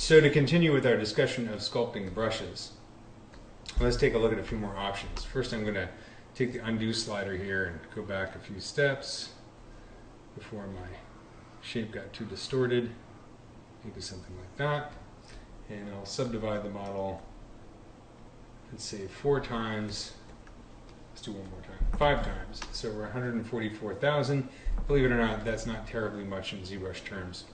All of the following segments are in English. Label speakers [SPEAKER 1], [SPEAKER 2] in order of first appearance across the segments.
[SPEAKER 1] So to continue with our discussion of sculpting brushes, let's take a look at a few more options. First, I'm going to take the undo slider here and go back a few steps before my shape got too distorted. Maybe something like that. And I'll subdivide the model, let's say 4 times. Let's do one more time. 5 times. So we're 144,000. Believe it or not, that's not terribly much in ZBrush terms.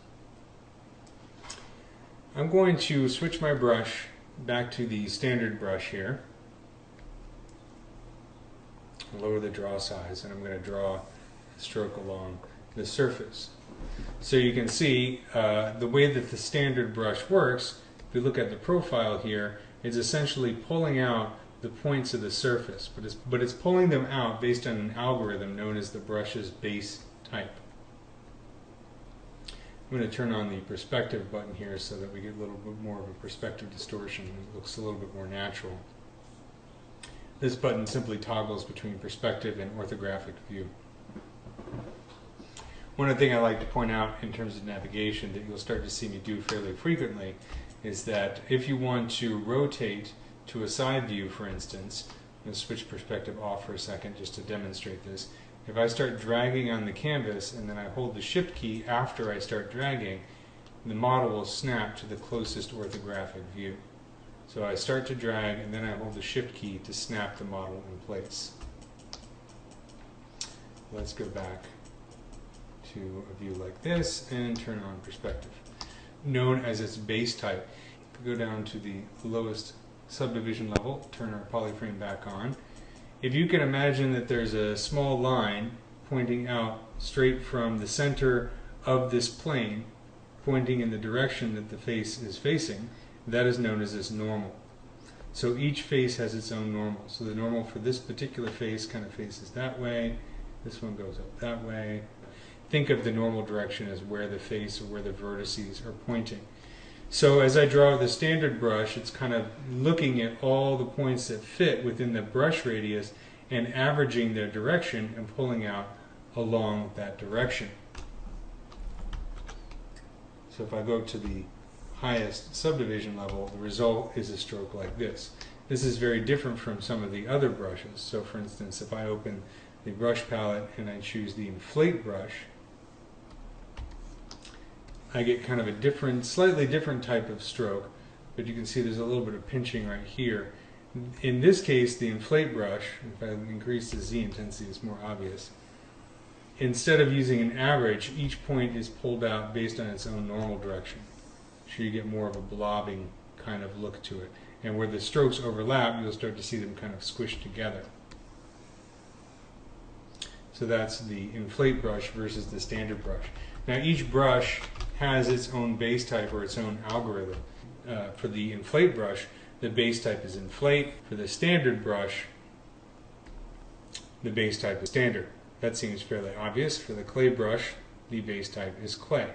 [SPEAKER 1] I'm going to switch my brush back to the standard brush here. Lower the draw size, and I'm going to draw a stroke along the surface. So you can see the way that the standard brush works, if you look at the profile here, it's essentially pulling out the points of the surface, but it's pulling them out based on an algorithm known as the brush's base type. I'm going to turn on the perspective button here so that we get a little bit more of a perspective distortion. It looks a little bit more natural. This button simply toggles between perspective and orthographic view. One thing I like to point out in terms of navigation that you'll start to see me do fairly frequently is that if you want to rotate to a side view, for instance, I'm going to switch perspective off for a second just to demonstrate this. If I start dragging on the canvas and then I hold the shift key after I start dragging, the model will snap to the closest orthographic view. So I start to drag and then I hold the shift key to snap the model in place. Let's go back to a view like this and turn on perspective, known as its base type. If we go down to the lowest subdivision level, turn our polyframe back on. If you can imagine that there's a small line pointing out straight from the center of this plane, pointing in the direction that the face is facing, that is known as its normal. So each face has its own normal. So the normal for this particular face kind of faces that way, this one goes up that way. Think of the normal direction as where the face or where the vertices are pointing. So as I draw the standard brush, it's kind of looking at all the points that fit within the brush radius and averaging their direction and pulling out along that direction. So if I go to the highest subdivision level, the result is a stroke like this. This is very different from some of the other brushes. So for instance, if I open the brush palette and I choose the inflate brush, I get kind of a different, slightly different type of stroke, but you can see there's a little bit of pinching right here. In this case, the inflate brush, if I increase the Z intensity, it's more obvious. Instead of using an average, each point is pulled out based on its own normal direction. So you get more of a blobbing kind of look to it. And where the strokes overlap, you'll start to see them kind of squished together. So that's the inflate brush versus the standard brush. Now each brush has its own base type or its own algorithm. For the inflate brush, the base type is inflate. For the standard brush, the base type is standard. That seems fairly obvious. For the clay brush, the base type is clay.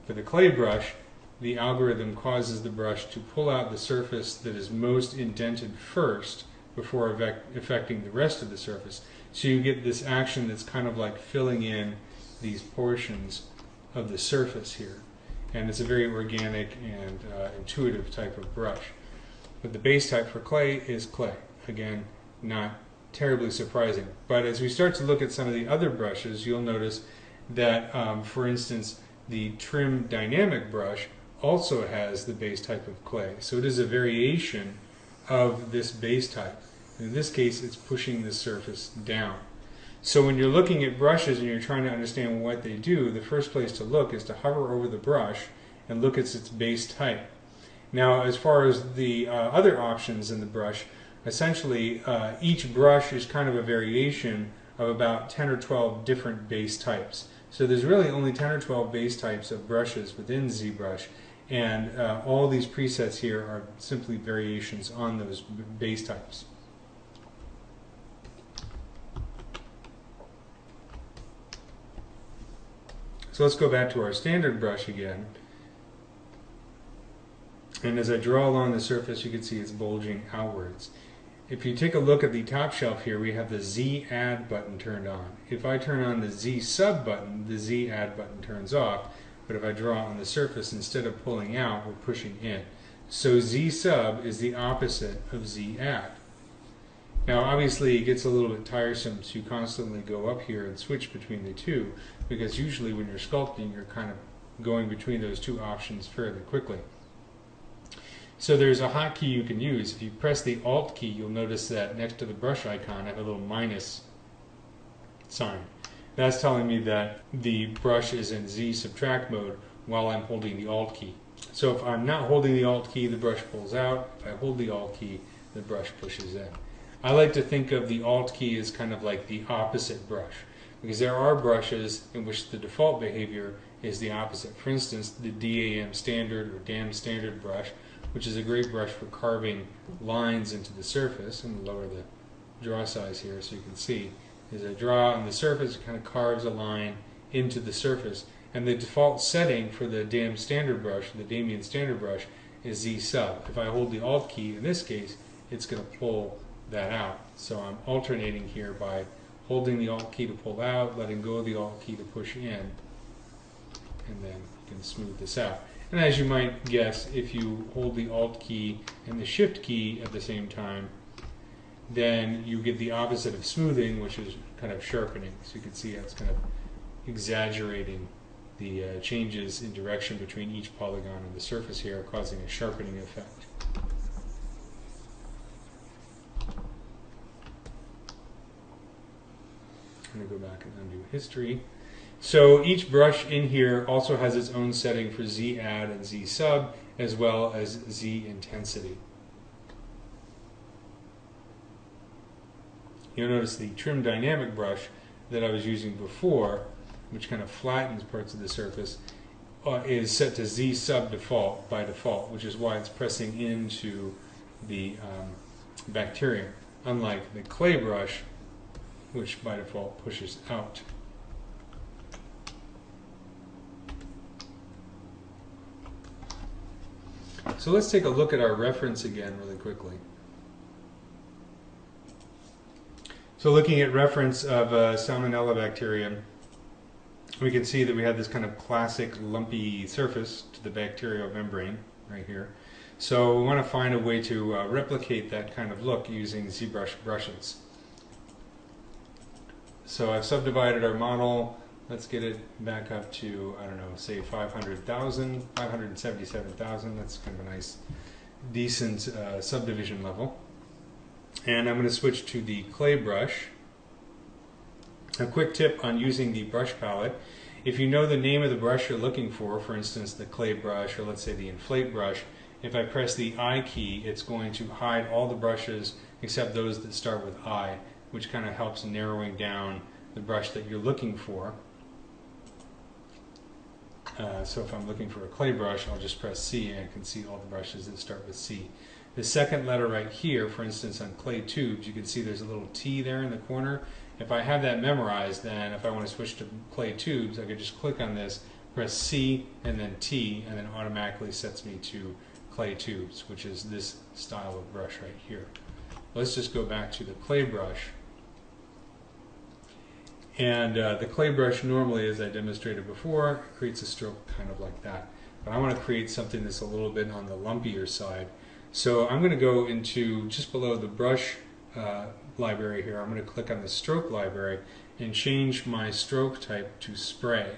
[SPEAKER 1] For the clay brush, the algorithm causes the brush to pull out the surface that is most indented first before affecting the rest of the surface. So you get this action that's kind of like filling in these portions of the surface here. And it's a very organic and intuitive type of brush. But the base type for clay is clay. Again, not terribly surprising. But as we start to look at some of the other brushes, you'll notice that, for instance, the trim dynamic brush also has the base type of clay. So it is a variation of this base type. In this case, it's pushing the surface down. So when you're looking at brushes and you're trying to understand what they do, the first place to look is to hover over the brush and look at its base type. Now, as far as the other options in the brush, essentially each brush is kind of a variation of about 10 or 12 different base types. So there's really only 10 or 12 base types of brushes within ZBrush, and all these presets here are simply variations on those base types. So let's go back to our standard brush again. And as I draw along the surface, you can see it's bulging outwards. If you take a look at the top shelf here, we have the Z add button turned on. If I turn on the Z sub button, the Z add button turns off, but if I draw on the surface, instead of pulling out, we're pushing in. So Z sub is the opposite of Z add. Now obviously it gets a little bit tiresome to constantly go up here and switch between the two, because usually when you're sculpting you're kind of going between those two options fairly quickly. So there's a hotkey you can use. If you press the Alt key, you'll notice that next to the brush icon I have a little minus sign. That's telling me that the brush is in Z subtract mode while I'm holding the Alt key. So if I'm not holding the Alt key, the brush pulls out. If I hold the Alt key, the brush pushes in. I like to think of the Alt key as kind of like the opposite brush, because there are brushes in which the default behavior is the opposite. For instance, the DAM standard or DAM standard brush, which is a great brush for carving lines into the surface. I'm going to lower the draw size here so you can see. As I draw on the surface, it kind of carves a line into the surface. And the default setting for the DAM standard brush, the Damien standard brush, is Z sub. If I hold the Alt key, in this case, it's going to pull that out. So I'm alternating here by holding the Alt key to pull out, letting go of the Alt key to push in, and then you can smooth this out. And as you might guess, if you hold the Alt key and the Shift key at the same time, then you get the opposite of smoothing, which is kind of sharpening. So you can see it's kind of exaggerating the changes in direction between each polygon on the surface here, causing a sharpening effect. I'm going to go back and undo history. So each brush in here also has its own setting for Z add and Z sub, as well as Z intensity. You'll notice the trim dynamic brush that I was using before, which kind of flattens parts of the surface, is set to Z sub default by default, which is why it's pressing into the bacterium, unlike the clay brush, which by default pushes out. So let's take a look at our reference again really quickly. So looking at reference of Salmonella bacterium, we can see that we have this kind of classic lumpy surface to the bacterial membrane right here. So we want to find a way to replicate that kind of look using ZBrush brushes. So I've subdivided our model. Let's get it back up to, I don't know, say 500,000, 577,000. That's kind of a nice, decent subdivision level. And I'm going to switch to the clay brush. A quick tip on using the brush palette. If you know the name of the brush you're looking for instance the clay brush, or let's say the inflate brush, if I press the I key, it's going to hide all the brushes except those that start with I, which kind of helps narrowing down the brush that you're looking for. So if I'm looking for a clay brush, I'll just press C and I can see all the brushes that start with C. The second letter right here, for instance on clay tubes, you can see there's a little T there in the corner. If I have that memorized, then if I want to switch to clay tubes, I could just click on this, press C and then T, and then automatically sets me to clay tubes, which is this style of brush right here. Let's just go back to the clay brush. And the clay brush normally, as I demonstrated before, creates a stroke kind of like that. But I want to create something that's a little bit on the lumpier side. So I'm going to go into just below the brush library here. I'm going to click on the stroke library and change my stroke type to spray.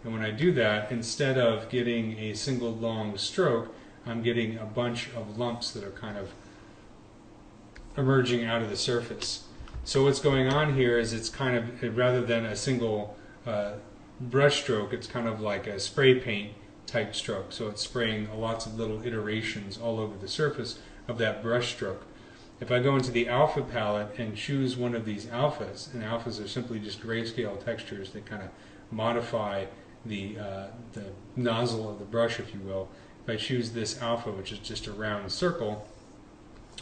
[SPEAKER 1] And when I do that, instead of getting a single long stroke, I'm getting a bunch of lumps that are kind of emerging out of the surface. So what's going on here is it's kind of, rather than a single brush stroke, it's kind of like a spray paint type stroke. So it's spraying lots of little iterations all over the surface of that brush stroke. If I go into the alpha palette and choose one of these alphas, and alphas are simply just grayscale textures that kind of modify the nozzle of the brush, if you will. If I choose this alpha, which is just a round circle,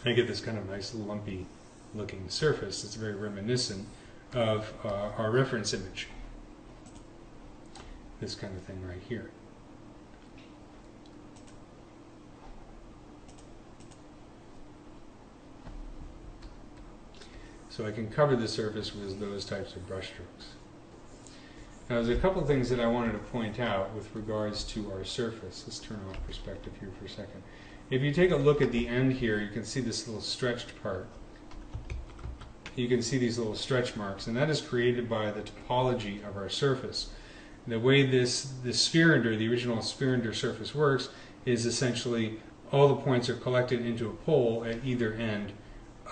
[SPEAKER 1] I get this kind of nice lumpy looking surface. It's very reminiscent of our reference image. This kind of thing right here. So I can cover the surface with those types of brush strokes. Now there's a couple things that I wanted to point out with regards to our surface. Let's turn off perspective here for a second. If you take a look at the end here, you can see this little stretched part. You can see these little stretch marks, and that is created by the topology of our surface. The way this sphere ender, the original sphere ender surface works, is essentially all the points are collected into a pole at either end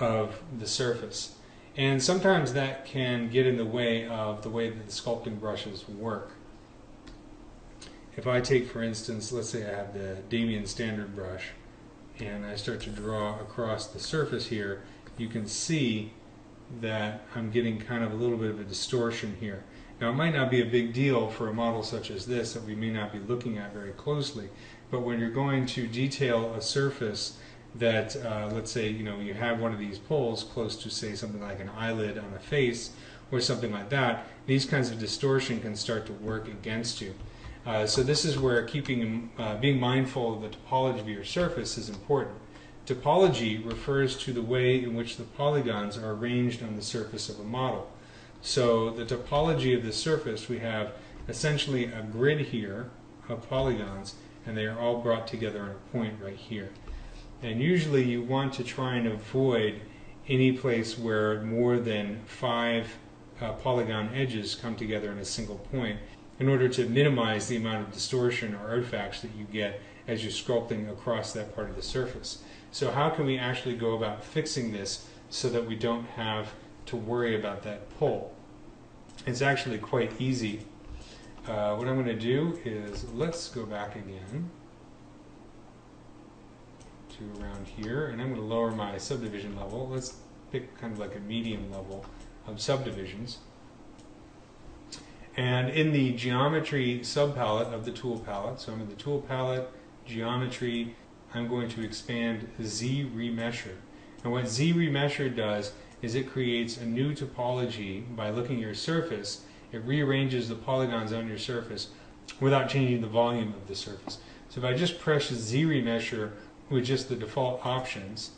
[SPEAKER 1] of the surface. And sometimes that can get in the way of the way that the sculpting brushes work. If I take, for instance, let's say I have the Damien standard brush, and I start to draw across the surface here, you can see that I'm getting kind of a little bit of a distortion here. Now it might not be a big deal for a model such as this that we may not be looking at very closely, but when you're going to detail a surface that, let's say, you have one of these poles close to, say, something like an eyelid on a face or something like that, these kinds of distortion can start to work against you. So this is where being mindful of the topology of your surface is important. Topology refers to the way in which the polygons are arranged on the surface of a model. So the topology of the surface, we have essentially a grid here of polygons, and they are all brought together on a point right here. And usually you want to try and avoid any place where more than 5 polygon edges come together in a single point, in order to minimize the amount of distortion or artifacts that you get as you're sculpting across that part of the surface. So how can we actually go about fixing this so that we don't have to worry about that pole? It's actually quite easy. What I'm going to do is, let's go back again to around here, and I'm going to lower my subdivision level. Let's pick kind of like a medium level of subdivisions. And in the geometry subpalette of the tool palette, so I'm in the tool palette, geometry, I'm going to expand ZRemesher. And what ZRemesher does is it creates a new topology by looking at your surface. It rearranges the polygons on your surface without changing the volume of the surface. So if I just press ZRemesher with just the default options,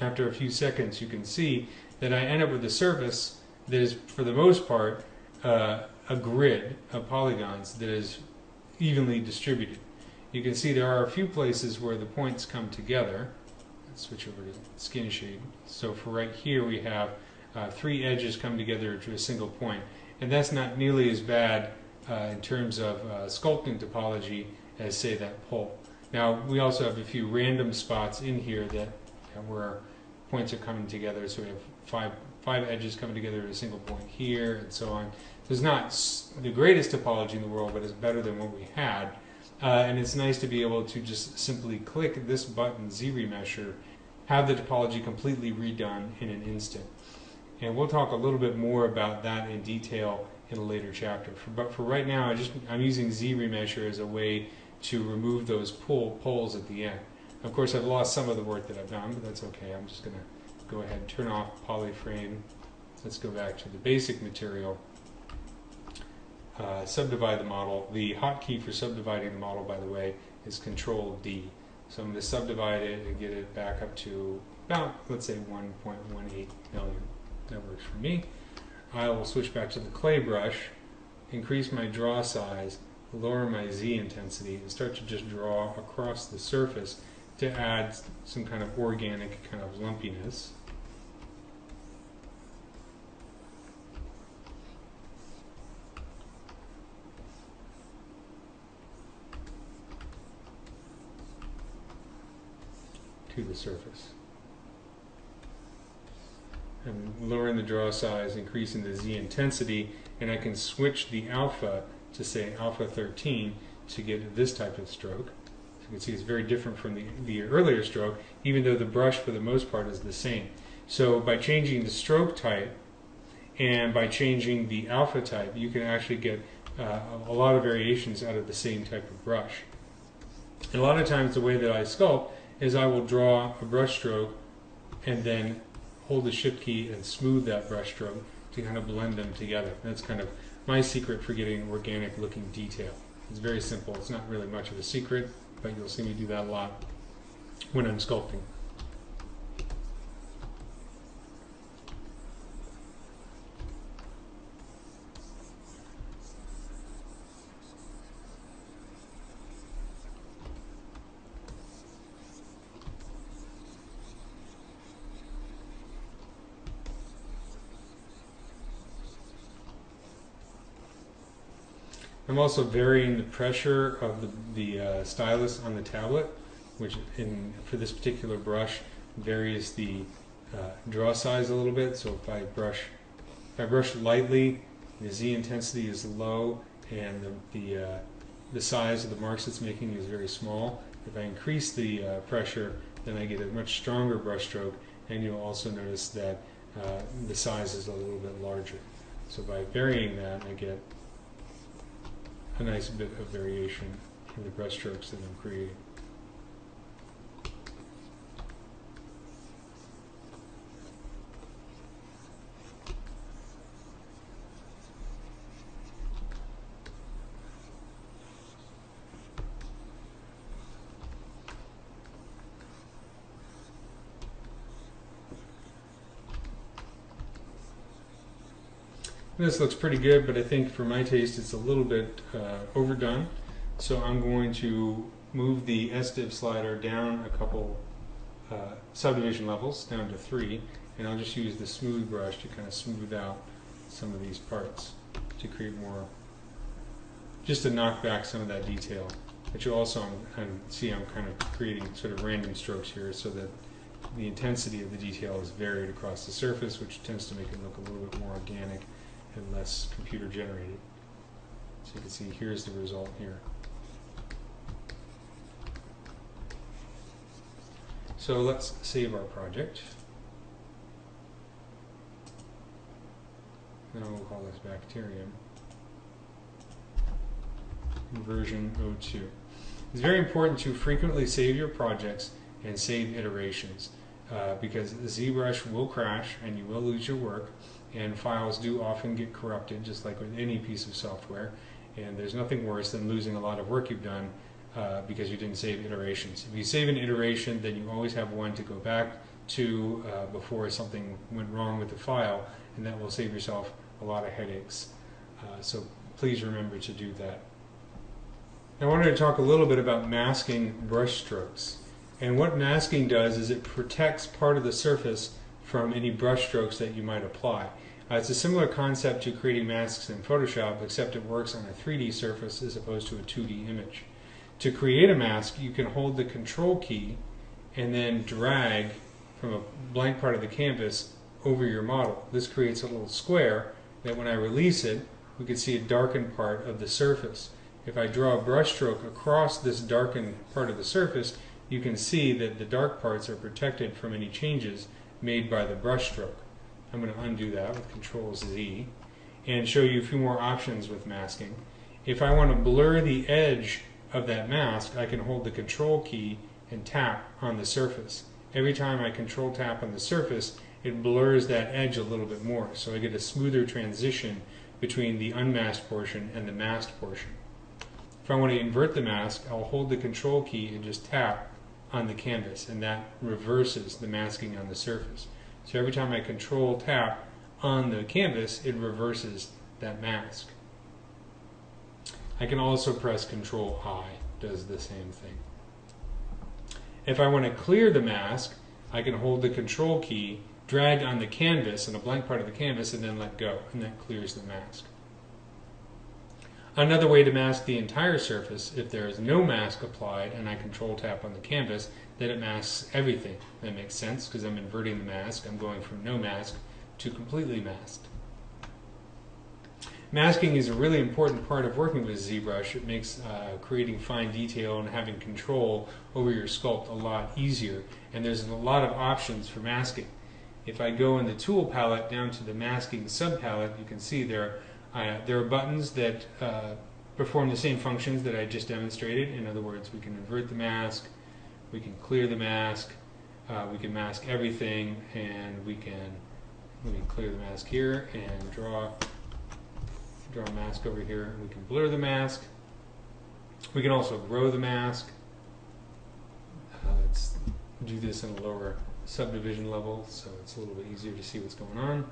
[SPEAKER 1] after a few seconds you can see that I end up with a surface that is, for the most part, a grid of polygons that is evenly distributed. You can see there are a few places where the points come together. Let's switch over to skin shade. So for right here we have 3 edges come together to a single point, and that's not nearly as bad in terms of sculpting topology as, say, that pole. Now we also have a few random spots in here that where points are coming together. So we have five edges coming together at a single point here, and so on. So it's not the greatest topology in the world, but it's better than what we had. And it's nice to be able to just simply click this button, ZRemesher, have the topology completely redone in an instant. And we'll talk a little bit more about that in detail in a later chapter. But for right now, I'm using ZRemesher as a way to remove those poles at the end. Of course, I've lost some of the work that I've done, but that's okay. I'm just going to go ahead and turn off polyframe. Let's go back to the basic material. Subdivide the model. The hotkey for subdividing the model, by the way, is Control-D. So I'm going to subdivide it and get it back up to about, let's say, 1.18 million. That works for me. I will switch back to the clay brush, increase my draw size, lower my Z intensity, and start to just draw across the surface to add some kind of organic kind of lumpiness. To the surface. I'm lowering the draw size, increasing the Z intensity, and I can switch the alpha to, say, alpha 13 to get this type of stroke. So you can see it's very different from the earlier stroke, even though the brush for the most part is the same. So by changing the stroke type and by changing the alpha type, you can actually get a lot of variations out of the same type of brush. And a lot of times the way that I sculpt is I will draw a brush stroke and then hold the shift key and smooth that brush stroke to kind of blend them together. That's kind of my secret for getting organic looking detail. It's very simple. It's not really much of a secret, but you'll see me do that a lot when I'm sculpting. I'm also varying the pressure of the stylus on the tablet, which for this particular brush varies the draw size a little bit. So if I brush lightly, the Z intensity is low, and the size of the marks it's making is very small. If I increase the pressure, then I get a much stronger brush stroke, and you'll also notice that the size is a little bit larger. So by varying that, I get a nice bit of variation in the brush strokes that I'm creating. This looks pretty good, but I think for my taste it's a little bit overdone. So I'm going to move the SDiv slider down a couple subdivision levels, down to 3, and I'll just use the smooth brush to kind of smooth out some of these parts to create more, just to knock back some of that detail. But you also see I'm kind of creating sort of random strokes here so that the intensity of the detail is varied across the surface, which tends to make it look a little bit more organic and less computer generated. So you can see here's the result here. So let's save our project. Now we'll call this bacterium. Version 02. It's very important to frequently save your projects and save iterations because ZBrush will crash and you will lose your work, and files do often get corrupted, just like with any piece of software, and there's nothing worse than losing a lot of work you've done because you didn't save iterations. If you save an iteration, then you always have one to go back to before something went wrong with the file, and that will save yourself a lot of headaches. So please remember to do that. I wanted to talk a little bit about masking brush strokes. And what masking does is it protects part of the surface from any brush strokes that you might apply. It's a similar concept to creating masks in Photoshop, except it works on a 3D surface as opposed to a 2D image. To create a mask, you can hold the Control key and then drag from a blank part of the canvas over your model. This creates a little square that when I release it, we can see a darkened part of the surface. If I draw a brush stroke across this darkened part of the surface, you can see that the dark parts are protected from any changes made by the brush stroke. I'm going to undo that with Control Z and show you a few more options with masking. If I want to blur the edge of that mask, I can hold the Control key and tap on the surface. Every time I Control tap on the surface, it blurs that edge a little bit more, so I get a smoother transition between the unmasked portion and the masked portion. If I want to invert the mask, I'll hold the Control key and just tap on the canvas, and that reverses the masking on the surface. So every time I Control tap on the canvas, it reverses that mask. I can also press Control I, does the same thing. If I want to clear the mask, I can hold the Control key, drag on the canvas, on a blank part of the canvas, and then let go, and that clears the mask. Another way to mask the entire surface, if there is no mask applied and I Control tap on the canvas, then it masks everything. That makes sense because I'm inverting the mask. I'm going from no mask to completely masked. Masking is a really important part of working with ZBrush. It makes creating fine detail and having control over your sculpt a lot easier, and there's a lot of options for masking. If I go in the tool palette down to the masking subpalette, you can see there are buttons that perform the same functions that I just demonstrated. In other words, we can invert the mask, we can clear the mask, we can mask everything, and we can clear the mask here and draw a mask over here. We can blur the mask. We can also grow the mask. Let's do this in a lower subdivision level so it's a little bit easier to see what's going on.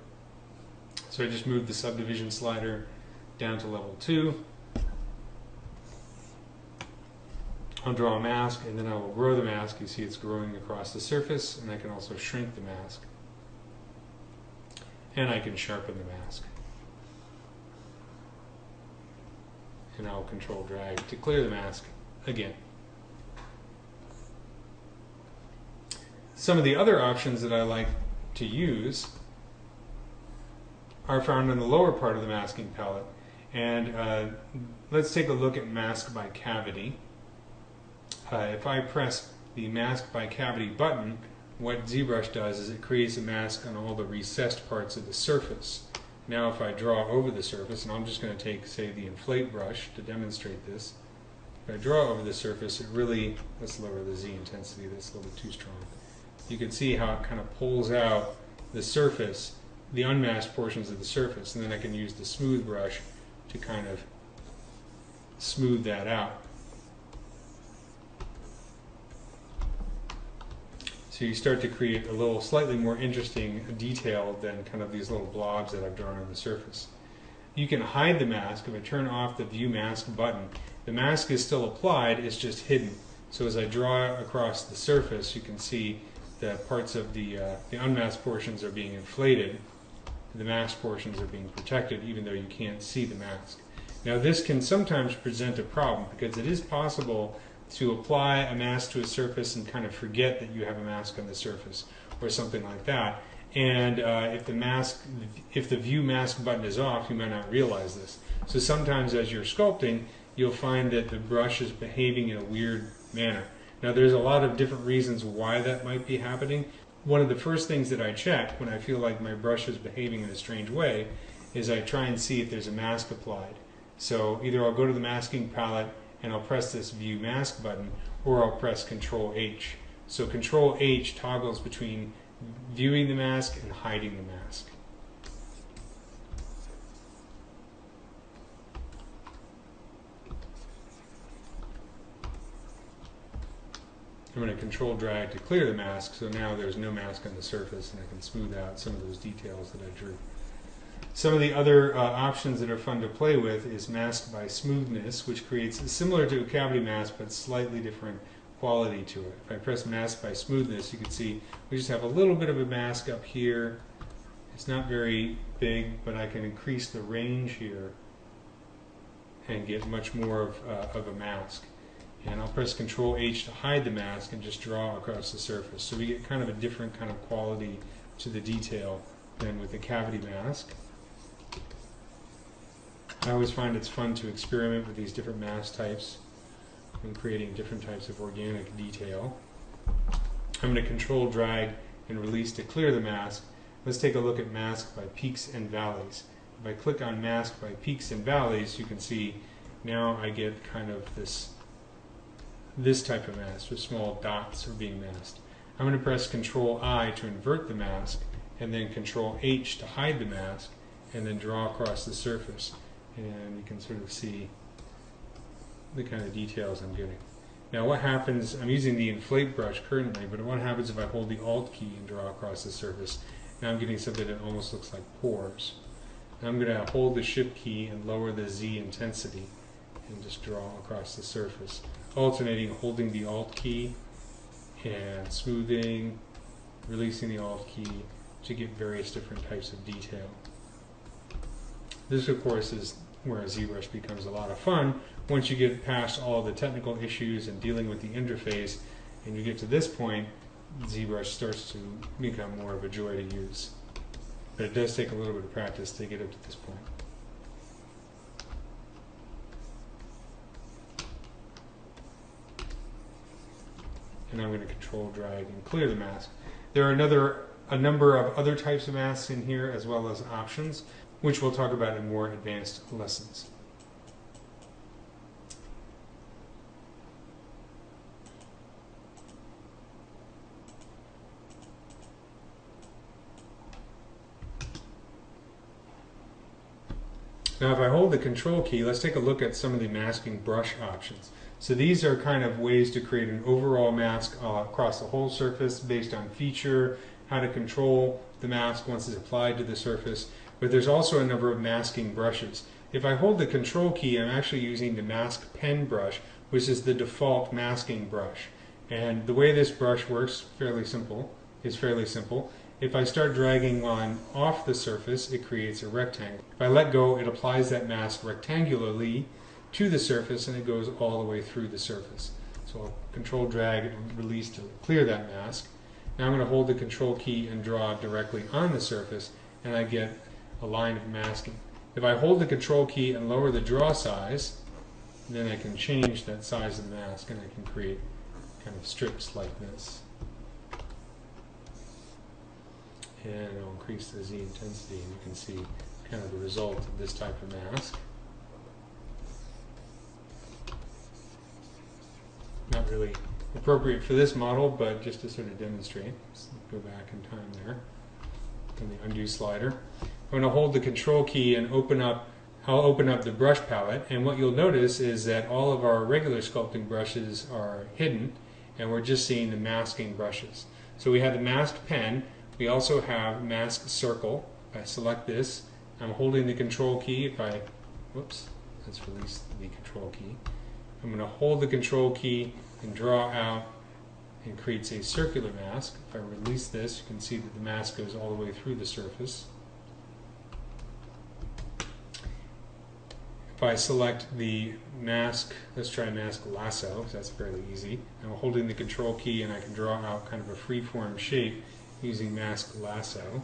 [SPEAKER 1] So I just moved the subdivision slider down to level 2. I'll draw a mask and then I will grow the mask. You see it's growing across the surface, and I can also shrink the mask. And I can sharpen the mask. and I'll control drag to clear the mask again. Some of the other options that I like to use are found in the lower part of the masking palette. And let's take a look at mask by cavity. If I press the mask by cavity button, what ZBrush does is it creates a mask on all the recessed parts of the surface. Now if I draw over the surface, and I'm just going to take, say, the inflate brush to demonstrate this. If I draw over the surface, it really, let's lower the Z intensity, that's a little bit too strong. You can see how it kind of pulls out the surface, the unmasked portions of the surface, and then I can use the smooth brush to kind of smooth that out. So you start to create a little slightly more interesting detail than kind of these little blobs that I've drawn on the surface. You can hide the mask. If I turn off the View Mask button, the mask is still applied, it's just hidden. So as I draw across the surface, you can see the parts of the unmasked portions are being inflated. The masked portions are being protected, even though you can't see the mask. Now this can sometimes present a problem, because it is possible to apply a mask to a surface and kind of forget that you have a mask on the surface, or something like that. And if the View Mask button is off, you might not realize this. So sometimes as you're sculpting, you'll find that the brush is behaving in a weird manner. Now there's a lot of different reasons why that might be happening. One of the first things that I check when I feel like my brush is behaving in a strange way is I try and see if there's a mask applied. So either I'll go to the masking palette and I'll press this View Mask button, or I'll press Control H. So Control H toggles between viewing the mask and hiding the mask. I'm going to control drag to clear the mask, so now there's no mask on the surface and I can smooth out some of those details that I drew. Some of the other options that are fun to play with is mask by smoothness, which creates similar to a cavity mask but slightly different quality to it. If I press mask by smoothness, you can see we just have a little bit of a mask up here. It's not very big, but I can increase the range here and get much more of a mask. And I'll press Control H to hide the mask and just draw across the surface. So we get kind of a different kind of quality to the detail than with the cavity mask. I always find it's fun to experiment with these different mask types and creating different types of organic detail. I'm going to control drag and release to clear the mask. Let's take a look at mask by peaks and valleys. If I click on mask by peaks and valleys, you can see now I get kind of this type of mask where small dots are being masked. I'm going to press Control I to invert the mask, and then Control H to hide the mask, and then draw across the surface. And you can sort of see the kind of details I'm getting. Now what happens, I'm using the inflate brush currently, but what happens if I hold the Alt key and draw across the surface? Now I'm getting something that almost looks like pores. Now I'm going to hold the Shift key and lower the Z intensity and just draw across the surface, alternating holding the Alt key and smoothing, releasing the Alt key to get various different types of detail. This, of course, is where ZBrush becomes a lot of fun once you get past all the technical issues and dealing with the interface, and you get to this point, ZBrush starts to become more of a joy to use. But it does take a little bit of practice to get up to this point. And I'm going to control drag and clear the mask. There are a number of other types of masks in here, as well as options, which we'll talk about in more advanced lessons. Now if I hold the Control key, let's take a look at some of the masking brush options. So these are kind of ways to create an overall mask across the whole surface based on feature, how to control the mask once it's applied to the surface. But there's also a number of masking brushes. If I hold the Control key, I'm actually using the Mask Pen brush, which is the default masking brush. And the way this brush works is fairly simple. If I start dragging on off the surface, it creates a rectangle. If I let go, it applies that mask rectangularly, to the surface, and it goes all the way through the surface. So I'll control drag and release to clear that mask. Now I'm going to hold the control key and draw directly on the surface, and I get a line of masking. If I hold the control key and lower the draw size, then I can change that size of the mask, and I can create kind of strips like this. And I'll increase the Z intensity, and you can see kind of the result of this type of mask. Not really appropriate for this model, but just to sort of demonstrate. Let's go back in time there. On the undo slider, I'm going to hold the control key and I'll open up the brush palette, and what you'll notice is that all of our regular sculpting brushes are hidden, and we're just seeing the masking brushes. So we have the masked pen. We also have mask circle. If I select this, I'm holding the control key. If I, whoops, let's release the control key. I'm going to hold the control key and draw out, and creates a circular mask. If I release this, you can see that the mask goes all the way through the surface. If I select the mask, let's try mask lasso, because that's fairly easy. I'm holding the control key and I can draw out kind of a free-form shape using mask lasso.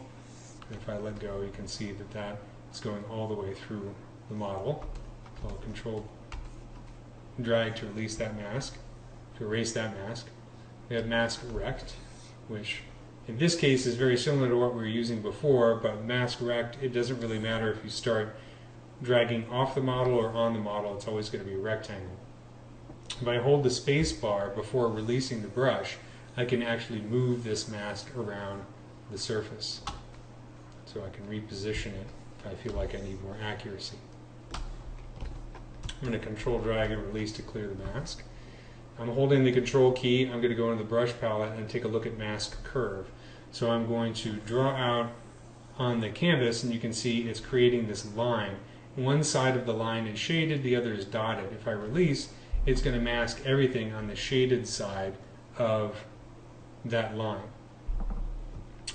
[SPEAKER 1] And if I let go, you can see that that is going all the way through the model. So I'll control drag to release that mask, to erase that mask. We have mask rect, which in this case is very similar to what we were using before, but mask rect, it doesn't really matter if you start dragging off the model or on the model, it's always going to be a rectangle. If I hold the space bar before releasing the brush, I can actually move this mask around the surface. So I can reposition it if I feel like I need more accuracy. I'm going to control drag and release to clear the mask. I'm holding the control key. I'm going to go into the brush palette and take a look at mask curve. So I'm going to draw out on the canvas, and you can see it's creating this line. One side of the line is shaded, the other is dotted. If I release, it's going to mask everything on the shaded side of that line.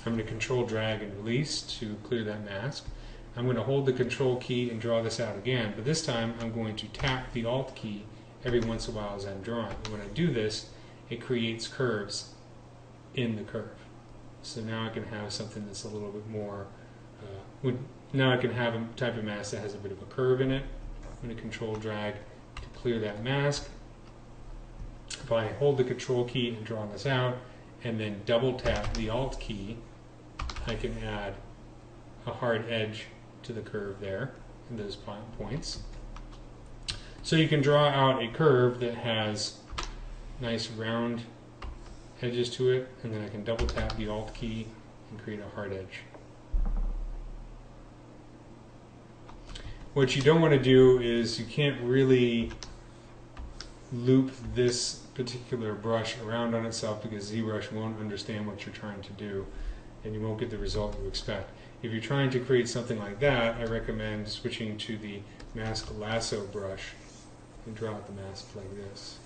[SPEAKER 1] I'm going to control drag and release to clear that mask. I'm going to hold the control key and draw this out again, but this time I'm going to tap the alt key every once in a while as I'm drawing. And when I do this, it creates curves in the curve. So now I can have something that's a little bit more, now I can have a type of mask that has a bit of a curve in it. I'm going to control drag to clear that mask. If I hold the control key and draw this out, and then double tap the alt key, I can add a hard edge to the curve there, in those points. So you can draw out a curve that has nice round edges to it, and then I can double tap the alt key and create a hard edge. What you don't want to do is you can't really loop this particular brush around on itself, because ZBrush won't understand what you're trying to do and you won't get the result you expect. If you're trying to create something like that, I recommend switching to the mask lasso brush and draw out the mask like this.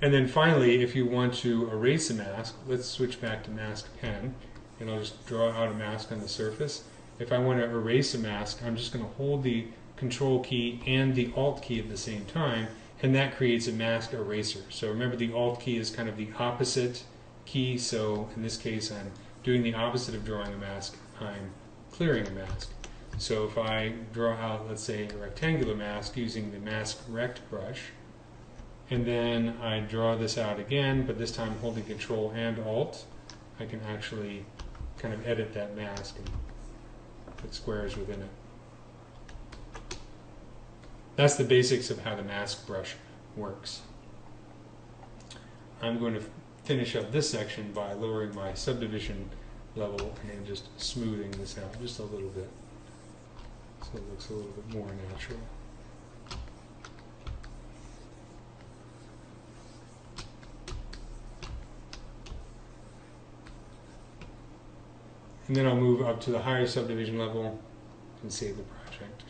[SPEAKER 1] And then finally, if you want to erase a mask, let's switch back to mask pen, and I'll just draw out a mask on the surface. If I want to erase a mask, I'm just going to hold the control key and the alt key at the same time, and that creates a mask eraser. So remember, the alt key is kind of the opposite key, so in this case I'm doing the opposite of drawing a mask, I'm clearing a mask. So if I draw out, let's say, a rectangular mask using the mask rect brush, and then I draw this out again, but this time holding control and alt, I can actually kind of edit that mask and put squares within it. That's the basics of how the mask brush works. I'm going to finish up this section by lowering my subdivision level and just smoothing this out just a little bit so it looks a little bit more natural. And then I'll move up to the higher subdivision level and save the project.